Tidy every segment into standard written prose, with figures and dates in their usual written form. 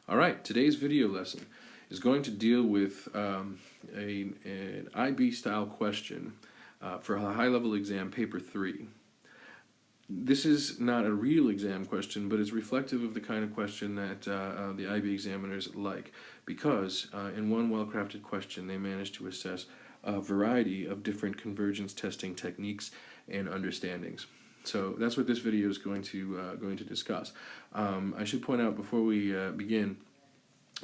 Alright, today's video lesson is going to deal with an IB style question for a high-level exam, paper 3. This is not a real exam question, but it's reflective of the kind of question that the IB examiners like, because in one well-crafted question they managed to assess a variety of different convergence testing techniques and understandings. So that's what this video is going to discuss. I should point out before we begin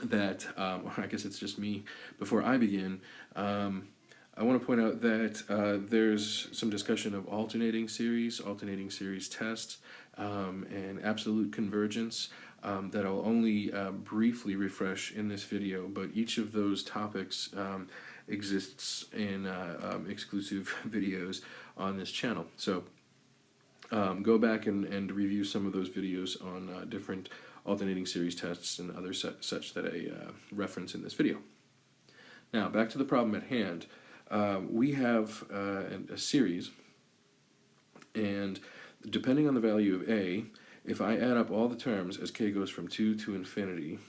that, or I guess it's just me, before I begin, I want to point out that there's some discussion of alternating series tests, and absolute convergence that I'll only briefly refresh in this video, but each of those topics exists in exclusive videos on this channel. So go back and review some of those videos on different alternating series tests and other such that I reference in this video. Now, back to the problem at hand. We have a series, and depending on the value of a, if I add up all the terms as k goes from 2 to infinity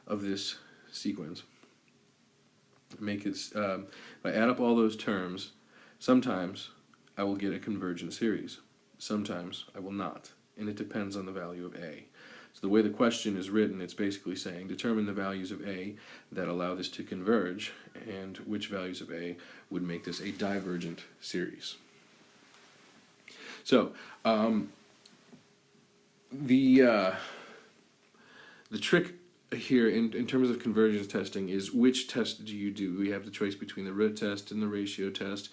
of this sequence, if I add up all those terms, sometimes I will get a convergent series. Sometimes I will not, and it depends on the value of a. So the way the question is written, it's basically saying determine the values of a that allow this to converge, and which values of a would make this a divergent series. So the trick here in terms of convergence testing is which test do you do? We have the choice between the root test and the ratio test,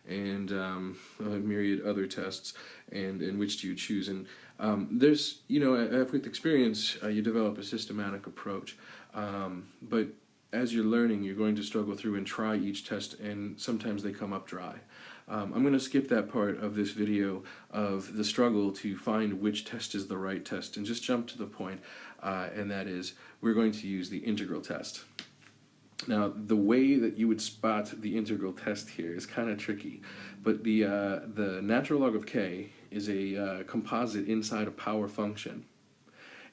and a myriad other tests, and which do you choose? And there's, with experience, you develop a systematic approach, but as you're learning, you're going to struggle through and try each test, and sometimes they come up dry. I'm going to skip that part of this video of the struggle to find which test is the right test, and just jump to the point, and that is, we're going to use the integral test. Now, the way that you would spot the integral test here is kind of tricky, but the natural log of k is a composite inside a power function,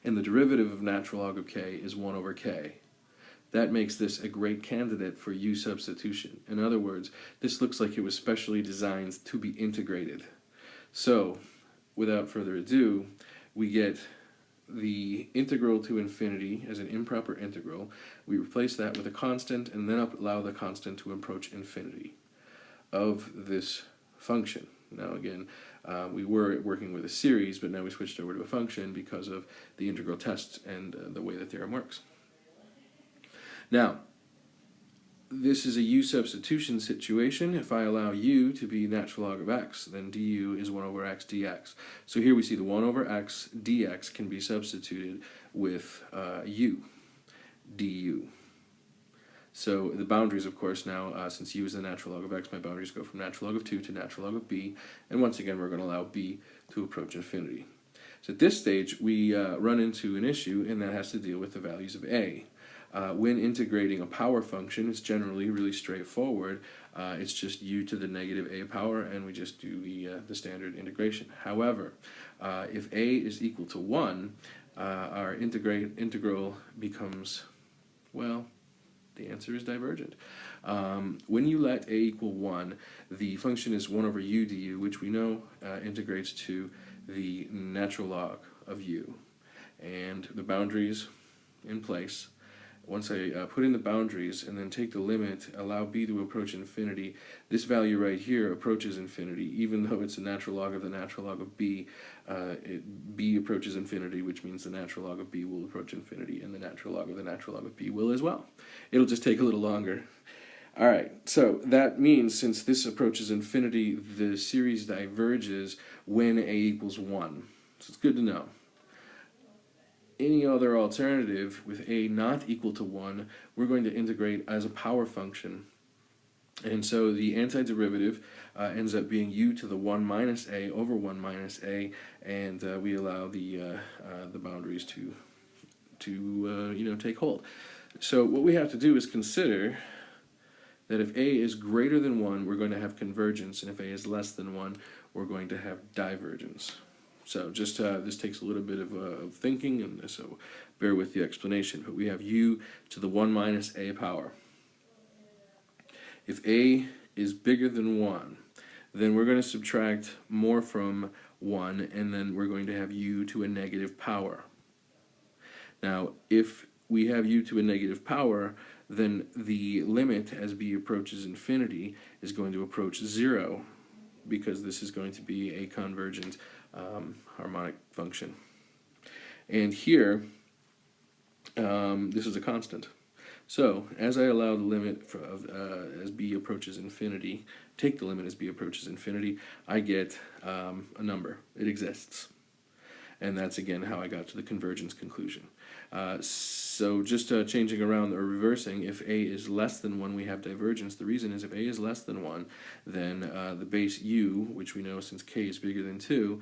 and the derivative of natural log of k is 1 over k. That makes this a great candidate for U-substitution. In other words, this looks like it was specially designed to be integrated. So, without further ado, we get the integral to infinity as an improper integral. We replace that with a constant, and then allow the constant to approach infinity of this function. Now again, we were working with a series, but now we switched over to a function because of the integral test and the way the theorem works. Now, this is a U-substitution situation. If I allow u to be natural log of x, then du is 1 over x dx. So here we see the 1 over x dx can be substituted with u, du. So the boundaries, of course, now, since u is the natural log of x, my boundaries go from natural log of 2 to natural log of b, and once again we're going to allow b to approach infinity. So at this stage, we run into an issue, and that has to deal with the values of a. When integrating a power function, it's generally really straightforward. It's just u to the negative a power, and we just do the standard integration. However, if a is equal to 1, our integral becomes, well, the answer is divergent. When you let a equal 1, the function is 1 over u du, which we know integrates to the natural log of u. And the boundaries in place. Once I put in the boundaries and then take the limit, allow b to approach infinity, this value right here approaches infinity. Even though it's a natural log of the natural log of b, b approaches infinity, which means the natural log of b will approach infinity, and the natural log of the natural log of b will as well. It'll just take a little longer. Alright, so that means since this approaches infinity, the series diverges when a equals 1. So it's good to know. Any other alternative with a not equal to 1, we're going to integrate as a power function. And so the antiderivative ends up being u to the 1 minus a over 1 minus a, and we allow the boundaries to take hold. So what we have to do is consider that if a is greater than 1, we're going to have convergence, and if a is less than 1, we're going to have divergence. So just this takes a little bit of thinking, and so bear with the explanation. But we have u to the 1 minus a power. If a is bigger than 1, then we're going to subtract more from 1, and then we're going to have u to a negative power. Now, if we have u to a negative power, then the limit as b approaches infinity is going to approach 0, because this is going to be a convergent harmonic function. And here, this is a constant. So, as I allow the limit as b approaches infinity, take the limit as b approaches infinity, I get a number. It exists. And that's, again, how I got to the convergence conclusion. So just changing around or reversing, if a is less than 1, we have divergence. The reason is if a is less than 1, then the base u, which we know since k is bigger than 2,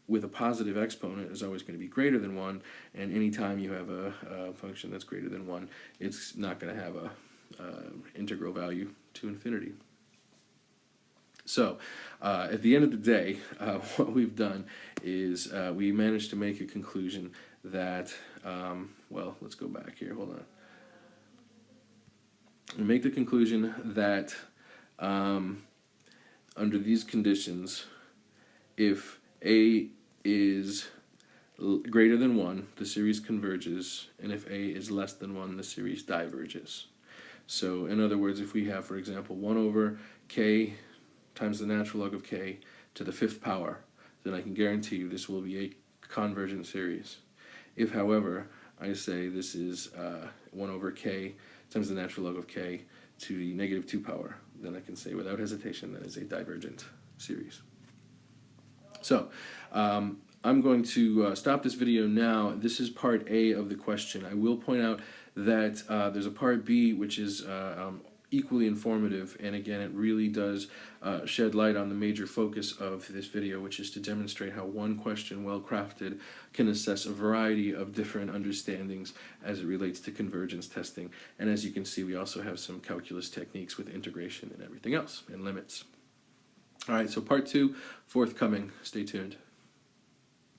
with a positive exponent is always going to be greater than 1, and anytime you have a function that's greater than 1, it's not going to have a integral value to infinity. So, at the end of the day, what we've done is we managed to make a conclusion that, well, let's go back here, hold on. We make the conclusion that under these conditions, if a is greater than 1, the series converges, and if a is less than 1, the series diverges. So, in other words, if we have, for example, 1 over k times the natural log of k to the 5th power, then I can guarantee you this will be a convergent series. If, however, I say this is 1 over k times the natural log of k to the negative 2 power, then I can say without hesitation that is a divergent series. So, I'm going to stop this video now. This is part A of the question. I will point out that there's a part B which is equally informative, and again it really does shed light on the major focus of this video, which is to demonstrate how one question, well crafted, can assess a variety of different understandings as it relates to convergence testing. And as you can see, we also have some calculus techniques with integration and everything else, and limits. Alright, so part 2 forthcoming. Stay tuned.